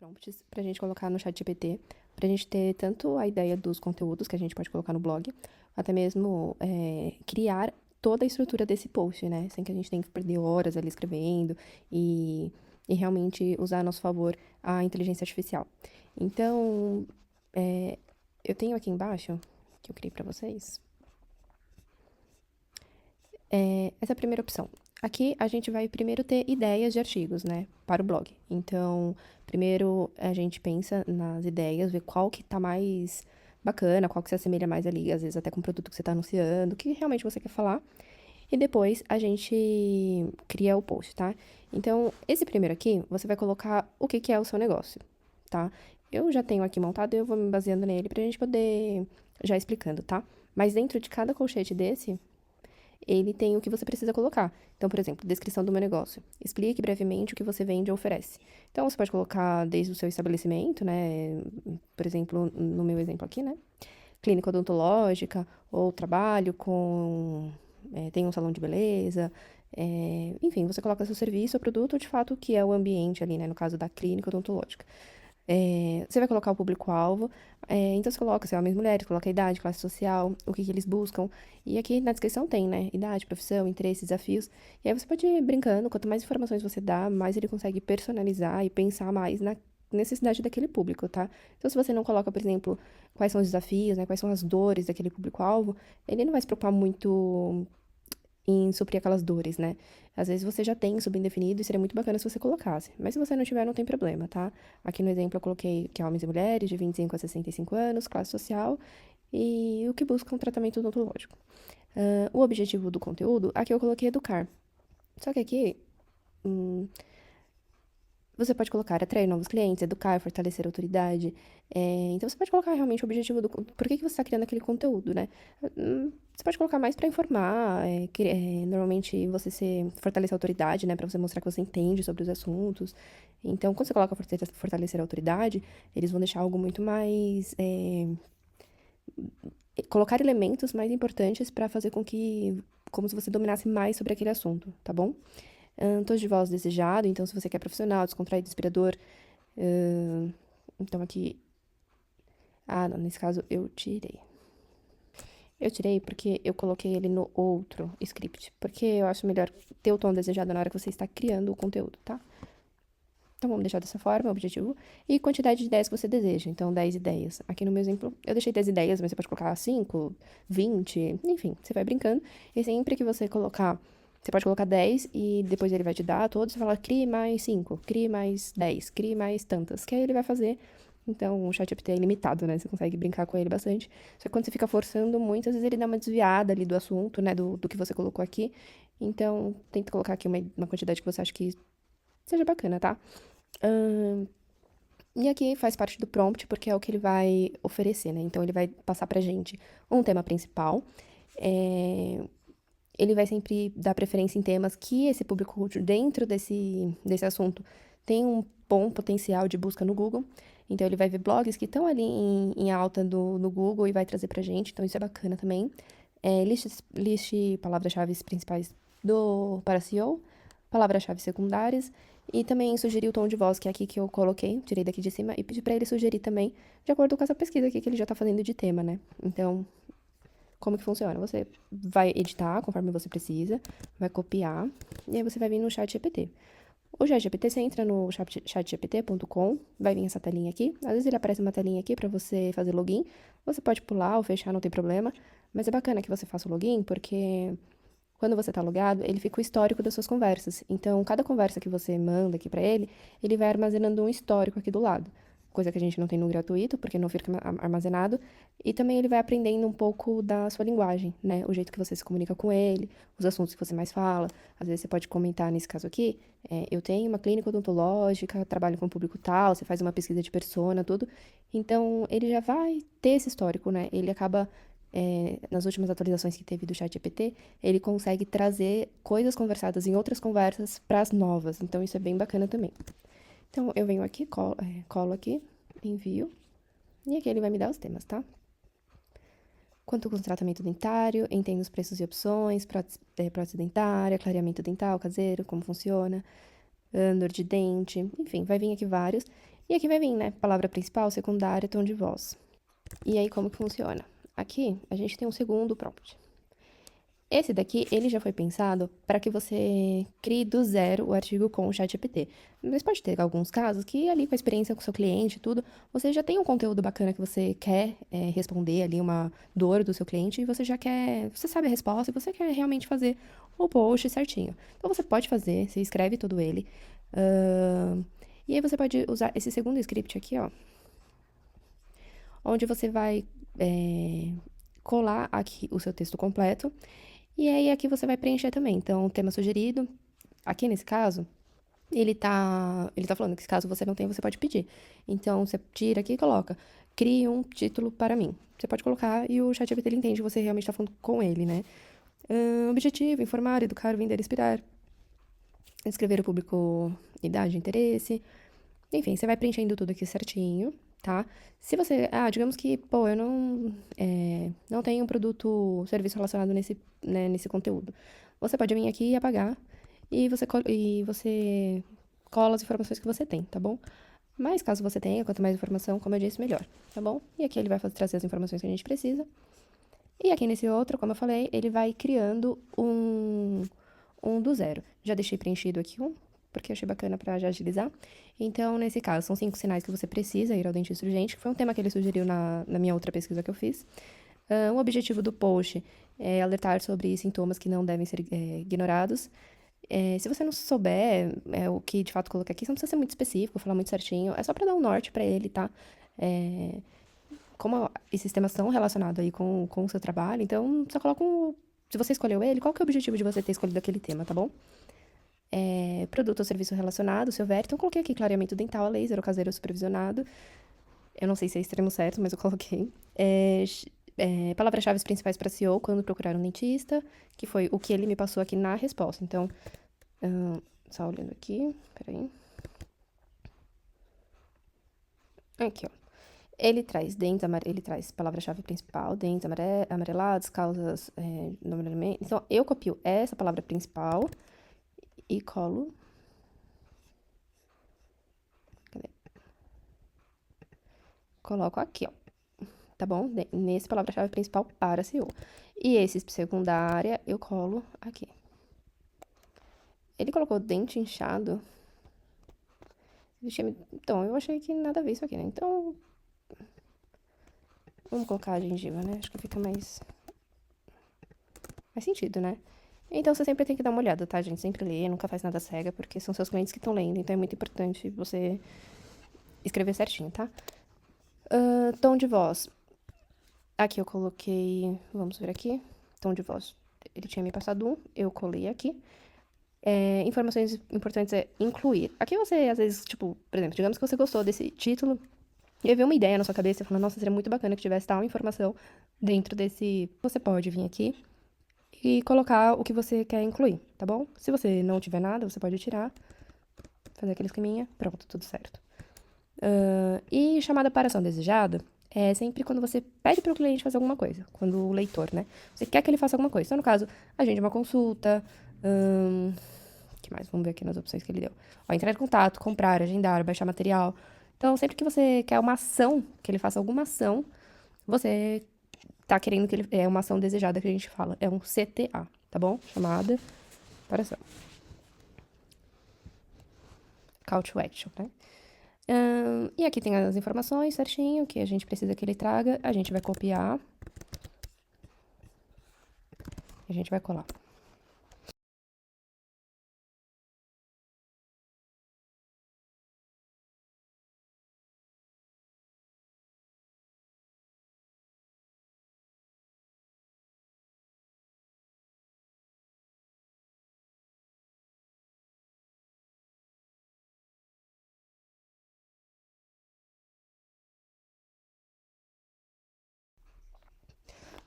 prompts pra gente colocar no ChatGPT, pra gente ter tanto a ideia dos conteúdos que a gente pode colocar no blog, até mesmo criar toda a estrutura desse post, né? Sem que a gente tenha que perder horas ali escrevendo e realmente usar a nosso favor a inteligência artificial. Então, eu tenho aqui embaixo, que eu criei pra vocês, essa primeira opção. Aqui a gente vai primeiro ter ideias de artigos, né, para o blog. Então, primeiro a gente pensa nas ideias, ver qual que tá mais bacana, qual que se assemelha mais ali, às vezes até com o produto que você tá anunciando, o que realmente você quer falar. E depois a gente cria o post, tá? Então, esse primeiro aqui, você vai colocar o que que é o seu negócio, tá? Eu já tenho aqui montado, eu vou me baseando nele pra gente poder já explicando, tá? Mas dentro de cada colchete desse, ele tem o que você precisa colocar. Então, por exemplo, descrição do meu negócio. Explique brevemente o que você vende ou oferece. Então, você pode colocar desde o seu estabelecimento, né? Por exemplo, no meu exemplo aqui, né? Clínica odontológica, ou trabalho com... tem um salão de beleza. Enfim, você coloca seu serviço ou produto, de fato, que é o ambiente ali, né? No caso da clínica odontológica. Você vai colocar o público-alvo, então você coloca se é homens e mulheres, coloca a idade, classe social, o que que eles buscam. E aqui na descrição tem, né? Idade, profissão, interesses, desafios. E aí você pode ir brincando, quanto mais informações você dá, mais ele consegue personalizar e pensar mais na necessidade daquele público, tá? Então, se você não coloca, por exemplo, quais são os desafios, né? Quais são as dores daquele público-alvo, ele não vai se preocupar muito em suprir aquelas dores, né? Às vezes você já tem subindefinido e seria muito bacana se você colocasse. Mas se você não tiver, não tem problema, tá? Aqui no exemplo eu coloquei que é homens e mulheres de 25 a 65 anos, classe social e o que busca um tratamento odontológico. O objetivo do conteúdo, aqui eu coloquei educar. Só que aqui, você pode colocar atrair novos clientes, educar, fortalecer a autoridade. Então, você pode colocar realmente o objetivo do... Por que que você está criando aquele conteúdo, né? Você pode colocar mais para informar. Normalmente, fortalecer a autoridade, né? Para você mostrar que você entende sobre os assuntos. Então, quando você coloca fortalecer a autoridade, eles vão deixar algo muito mais... colocar elementos mais importantes para fazer com que... Como se você dominasse mais sobre aquele assunto, tá bom? Tons de voz desejado, então se você quer profissional, descontraído, inspirador. Então aqui. Ah, não, nesse caso eu tirei. Eu tirei porque eu coloquei ele no outro script. Porque eu acho melhor ter o tom desejado na hora que você está criando o conteúdo, tá? Então vamos deixar dessa forma, o objetivo. E quantidade de ideias que você deseja. Então, 10 ideias. Aqui no meu exemplo, eu deixei 10 ideias, mas você pode colocar 5, 20, enfim, você vai brincando. E sempre que você colocar. Você pode colocar 10 e depois ele vai te dar todos e falar, crie mais 5, crie mais 10, crie mais tantas. Que aí ele vai fazer. Então, o ChatGPT é ilimitado, né? Você consegue brincar com ele bastante. Só que quando você fica forçando muito, às vezes ele dá uma desviada ali do assunto, né? Do que você colocou aqui. Então, tenta colocar aqui uma quantidade que você acha que seja bacana, tá? E aqui faz parte do prompt, porque é o que ele vai oferecer, né? Então, ele vai passar pra gente um tema principal. Ele vai sempre dar preferência em temas que esse público dentro desse assunto tem um bom potencial de busca no Google. Então, ele vai ver blogs que estão ali em alta no Google e vai trazer pra gente. Então, isso é bacana também. Liste palavras-chave principais para SEO, palavras-chave secundárias e também sugerir o tom de voz, que é aqui que eu coloquei, tirei daqui de cima, e pedi pra ele sugerir também, de acordo com essa pesquisa aqui que ele já tá fazendo de tema, né? Então, como que funciona? Você vai editar conforme você precisa, vai copiar, e aí você vai vir no chat GPT. O chat GPT, você entra no chatgpt.com, vai vir essa telinha aqui. Às vezes ele aparece uma telinha aqui para você fazer login. Você pode pular ou fechar, não tem problema. Mas é bacana que você faça o login, porque quando você tá logado, ele fica o histórico das suas conversas. Então, cada conversa que você manda aqui pra ele vai armazenando um histórico aqui do lado. Coisa que a gente não tem no gratuito, porque não fica armazenado. E também ele vai aprendendo um pouco da sua linguagem, né? O jeito que você se comunica com ele, os assuntos que você mais fala. Às vezes você pode comentar nesse caso aqui, eu tenho uma clínica odontológica, trabalho com público tal, você faz uma pesquisa de persona, tudo. Então, ele já vai ter esse histórico, né? Ele acaba nas últimas atualizações que teve do ChatGPT, ele consegue trazer coisas conversadas em outras conversas para as novas. Então, isso é bem bacana também. Então, eu venho aqui, colo aqui, envio, e aqui ele vai me dar os temas, tá? Quanto custa o tratamento dentário, entendo os preços e opções, prótese dentária, clareamento dental caseiro, como funciona, dor de dente, enfim, vai vir aqui vários. E aqui vai vir, né? Palavra principal, secundária, tom de voz. E aí, como que funciona? Aqui, a gente tem um segundo prompt. Esse daqui, ele já foi pensado para que você crie do zero o artigo com o ChatGPT. Mas pode ter alguns casos que ali com a experiência com o seu cliente e tudo, você já tem um conteúdo bacana que você quer responder ali, uma dor do seu cliente, e você já quer, você sabe a resposta e você quer realmente fazer o post certinho. Então você pode fazer, você escreve todo ele. E aí você pode usar esse segundo script aqui, ó, onde você vai colar aqui o seu texto completo. E aí aqui você vai preencher também. Então, o tema sugerido, aqui nesse caso, ele tá falando que caso você não tenha, você pode pedir. Então, você tira aqui e coloca, crie um título para mim. Você pode colocar e o ChatGPT ele entende que você realmente está falando com ele, né? Objetivo, informar, educar, vender, inspirar. Escrever o público, idade, interesse. Enfim, você vai preenchendo tudo aqui certinho, tá? Se você, digamos que, pô, eu não tenho um produto ou serviço relacionado nesse conteúdo. Você pode vir aqui e apagar e você cola as informações que você tem, tá bom? Mas caso você tenha, quanto mais informação, como eu disse, melhor, tá bom? E aqui ele vai trazer as informações que a gente precisa. E aqui nesse outro, como eu falei, ele vai criando um do zero. Já deixei preenchido aqui porque eu achei bacana pra já agilizar. Então, nesse caso, são 5 sinais que você precisa ir ao dentista urgente, que foi um tema que ele sugeriu na minha outra pesquisa que eu fiz. O objetivo do post é alertar sobre sintomas que não devem ser ignorados. Se você não souber o que de fato colocar aqui, você não precisa ser muito específico, falar muito certinho. É só pra dar um norte pra ele, tá? Como esses temas são relacionados aí com o seu trabalho, então só coloca se você escolheu ele, qual que é o objetivo de você ter escolhido aquele tema, tá bom? Produto ou serviço relacionado, se houver. Então, coloquei aqui clareamento dental a laser ou caseiro supervisionado. Eu não sei se é extremo certo, mas eu coloquei. Palavras-chave principais para SEO quando procurar um dentista, que foi o que ele me passou aqui na resposta. Então, só olhando aqui, peraí. Aqui, ó. Ele traz ele traz palavra-chave principal, dentes amarelados, causas do amarelhamento. Então, eu copio essa palavra principal e colo. Cadê? Coloco aqui, ó. Tá bom? Nesse palavra-chave principal para SEO. E esse secundária eu colo aqui. Ele colocou dente inchado. Então, eu achei que nada a ver isso aqui, né? Então, vamos colocar a gengiva, né? Acho que fica mais sentido, né? Então, você sempre tem que dar uma olhada, tá, gente? Sempre lê, nunca faz nada cega, porque são seus clientes que estão lendo. Então, é muito importante você escrever certinho, tá? Tom de voz. Aqui eu coloquei, vamos ver aqui, tom de voz. Ele tinha me passado eu colei aqui. Informações importantes é incluir. Aqui você, às vezes, tipo, por exemplo, digamos que você gostou desse título, e veio uma ideia na sua cabeça, falando, nossa, seria muito bacana que tivesse tal informação dentro desse. Você pode vir aqui e colocar o que você quer incluir, tá bom? Se você não tiver nada, você pode tirar, fazer aquele esqueminha, pronto, tudo certo. E chamada para ação desejada é sempre quando você pede para o cliente fazer alguma coisa, quando o leitor, né? Você quer que ele faça alguma coisa. Então, no caso, agende uma consulta, que mais? Vamos ver aqui nas opções que ele deu. Ó, entrar em contato, comprar, agendar, baixar material. Então, sempre que você quer uma ação, que ele faça alguma ação, você tá querendo que ele... É uma ação desejada que a gente fala. É um CTA, tá bom? Chamada para ação. Call to action, né? E aqui tem as informações certinho que a gente precisa que ele traga. A gente vai copiar. A gente vai colar.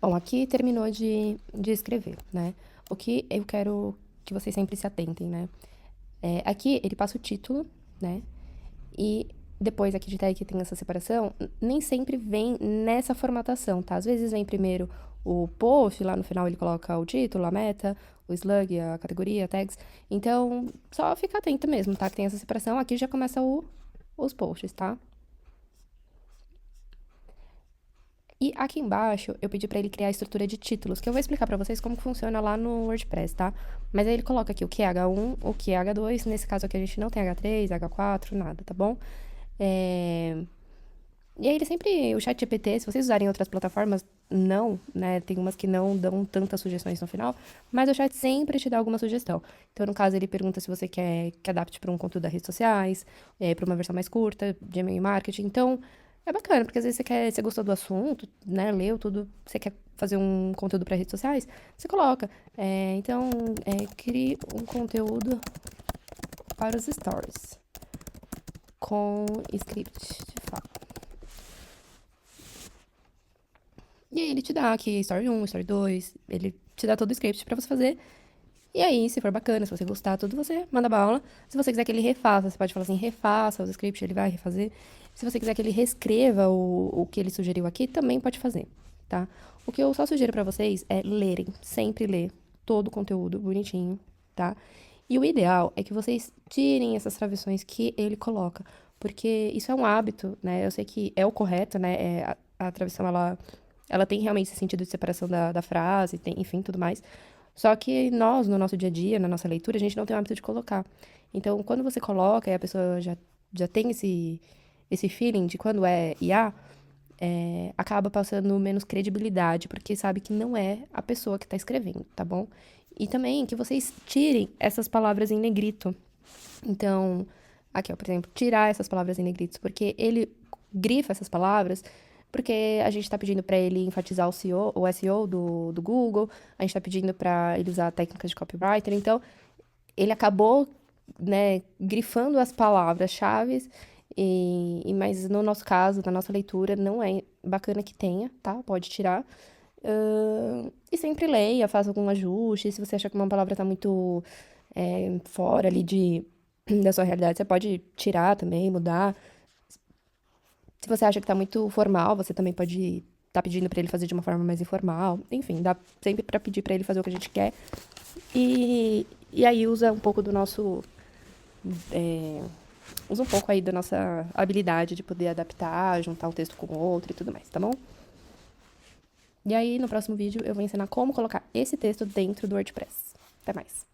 Bom, aqui terminou de escrever, né? O que eu quero que vocês sempre se atentem, né? Aqui ele passa o título, né? E depois aqui de tag que tem essa separação, nem sempre vem nessa formatação, tá? Às vezes vem primeiro o post, lá no final ele coloca o título, a meta, o slug, a categoria, tags. Então, só fica atento mesmo, tá? Que tem essa separação. Aqui já começa o os posts, tá? E aqui embaixo eu pedi pra ele criar a estrutura de títulos, que eu vou explicar pra vocês como que funciona lá no WordPress, tá? Mas aí ele coloca aqui o que é H1, o que é H2, nesse caso aqui a gente não tem H3, H4, nada, tá bom? E aí ele sempre, o ChatGPT, se vocês usarem outras plataformas, não, né? Tem umas que não dão tantas sugestões no final, mas o chat sempre te dá alguma sugestão. Então, no caso, ele pergunta se você quer que adapte para um conteúdo das redes sociais, para uma versão mais curta, de e-mail marketing. Então, é bacana, porque às vezes você gostou do assunto, né? Leu tudo, você quer fazer um conteúdo para redes sociais, você coloca. Então, crie um conteúdo para os stories com script de fala. E aí ele te dá aqui Story 1, Story 2, ele te dá todo o script pra você fazer. E aí, se for bacana, se você gostar tudo, você manda bala. Se você quiser que ele refaça, você pode falar assim, refaça os scripts, ele vai refazer. Se você quiser que ele reescreva o que ele sugeriu aqui, também pode fazer, tá? O que eu só sugiro pra vocês é lerem, sempre ler todo o conteúdo bonitinho, tá? E o ideal é que vocês tirem essas travessões que ele coloca, porque isso é um hábito, né? Eu sei que é o correto, né? A travessão, ela tem realmente esse sentido de separação da frase, tem, enfim, tudo mais. Só que nós, no nosso dia a dia, na nossa leitura, a gente não tem o hábito de colocar. Então, quando você coloca e a pessoa já tem esse feeling de quando é IA, acaba passando menos credibilidade, porque sabe que não é a pessoa que tá escrevendo, tá bom? E também que vocês tirem essas palavras em negrito. Então, aqui, ó, por exemplo, tirar essas palavras em negritos, porque ele grifa essas palavras, porque a gente tá pedindo para ele enfatizar o SEO do Google, a gente tá pedindo para ele usar técnicas de copywriter, então ele acabou, né, grifando as palavras-chave, mas no nosso caso, na nossa leitura, não é bacana que tenha, tá? Pode tirar. E sempre leia, faça algum ajuste. Se você achar que uma palavra tá muito fora ali da sua realidade, você pode tirar também, mudar. Se você acha que tá muito formal, você também pode tá pedindo pra ele fazer de uma forma mais informal. Enfim, dá sempre pra pedir pra ele fazer o que a gente quer. E aí usa um pouco do nosso. é, Usa um pouco aí da nossa habilidade de poder adaptar, juntar um texto com o outro e tudo mais, tá bom? E aí, no próximo vídeo, eu vou ensinar como colocar esse texto dentro do WordPress. Até mais!